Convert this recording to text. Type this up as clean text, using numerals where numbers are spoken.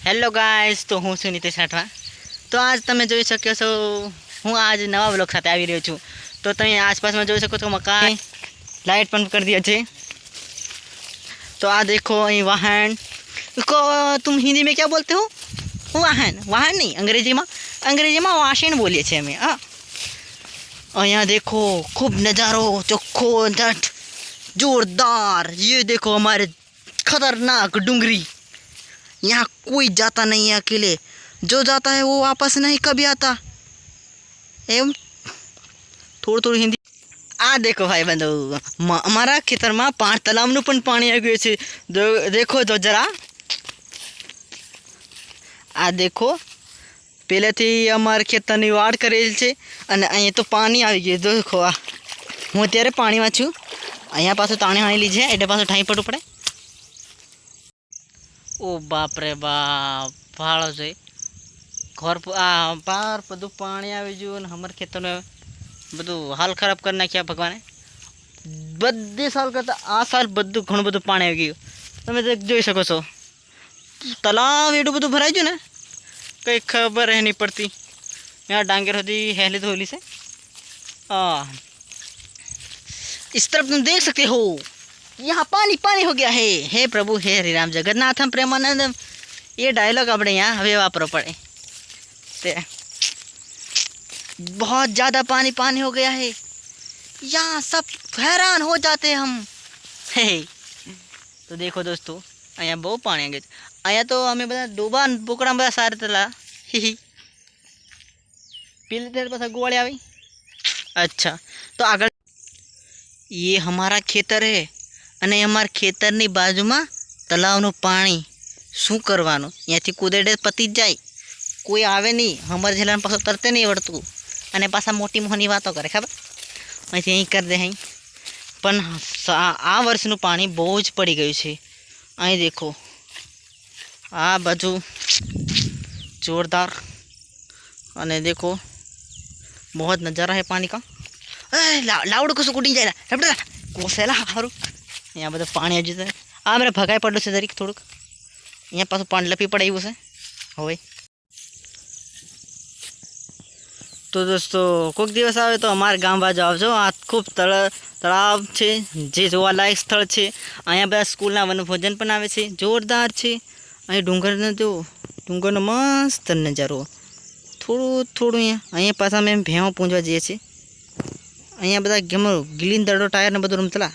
Hello guys, તો હું છું નીતિશ રાઠવા। તો આજ તમે જોઈ શકો છો, હું આજ નવા વ્લોગ સાથે આવી રહ્યો છું। તો તમે આસપાસમાં જોઈ શકો છો મકાન, लाइट बंद कर दिया છે। तो आ देखो ये वाहन, इसको तुम हिंदी में क्या बोलते हो? वाहन, वाहन नहीं, अंग्रेजी में वाहन बोलिए छे हमें। हाँ, और यहाँ देखो खूब नज़ारो चोखो नट जोरदार। ये देखो हमारे खतरनाक डूंगरी। यहाँ कोई जाता नहीं है अकेले, जो जाता है वो वापस नहीं कभी आता। एवं थोड़ी हिंदी। आ देखो भाई बंधु, अमरा खेतर में 5 तलावनु पण पाणी आई गयुं छे। देखो तो जरा, आ देखो पहलेथी अमार खेतरनी वाड़ करेल छे अने अहीं तो पाणी आई गयुं। देखो आ हूँ अत्यारे पाणीमां छुं, अहींया पाछुं ताणी हाणेली छे એટલે પાછું ઠાઈ પડવું પડે। ओ बाप रे बाप, भाड़ो છે घर आ पार બધું પાણી આવી ગયું અને અમાર ખેતરને બધું હાલ ખરાબ કરી નાખ્યા ભગવાને। બધી સાલ કરતાં આ સાલ બધું ઘણું બધું પાણી આવી ગયું। તમે જોઈ શકો છો તલાવ એટલું બધું ભરાઈ ગયું ને, કંઈ ખબર નહીં પડતી। यहाँ डांगर होती हेली धोली से। इस तरफ तुम देख सकते हो, यहाँ पानी पानी हो गया है। हे प्रभु, हे हरि राम जगन्नाथम प्रेमानंदम। ये डायलॉग अपने यहाँ हवे वापरो पड़े। बहुत ज़्यादा पानी पानी हो गया है, यहाँ सब हैरान हो जाते हम। हे तो देखो दोस्तों, अँ बहु पानी आ गए। अँ तो अमे बधा डूबा बोकड़ा बधा सारे तला ही पीले तेरे पास गोवाड़ी आई। अच्छा, तो आगे ये हमारा खेतर है અને અમારા ખેતરની બાજુમાં તલાવનું પાણી શું કરવાનું? અહીંયાથી કૂદેડે પતી જ જાય, કોઈ આવે નહીં। અમારા જિલ્લાને પાછું તરતે નહીં આવડતું અને પાછા મોટી મોટી વાતો કરે, ખબર? અહીંથી અહીં કરી દે અહીં। પણ આ વર્ષનું પાણી બહુ જ પડી ગયું છે। અહીં દેખો આ બાજુ જોરદાર, અને देखो बहुत नज़ारा है पानी का। लावड़ कसं कुठे जायला कोसेला हारू। यहाँ बधुं पाणी આવી જશે। આ મને ભગાઈ પડ્યું છે જરીક થોડુંક, અહીંયા પાછું પાણી લપી પડાવ્યું છે હવે। તો દોસ્તો, કોઈક દિવસ આવે તો અમારા ગામ બાજુ આવજો। આ ખૂબ તળાવ છે જે જોવાલાયક સ્થળ છે। અહીંયા બધા સ્કૂલના વનભોજન પણ આવે છે, જોરદાર છે। અહીં ડુંગરનો જો ડુંગરનો મસ્ત નજારો, થોડું અહીંયા પાછા અમે ભેહો પૂંજવા જઈએ છીએ। અહીંયા બધા ગેમો ગિલ્લી દડો ટાયર ને બધું રમતલા।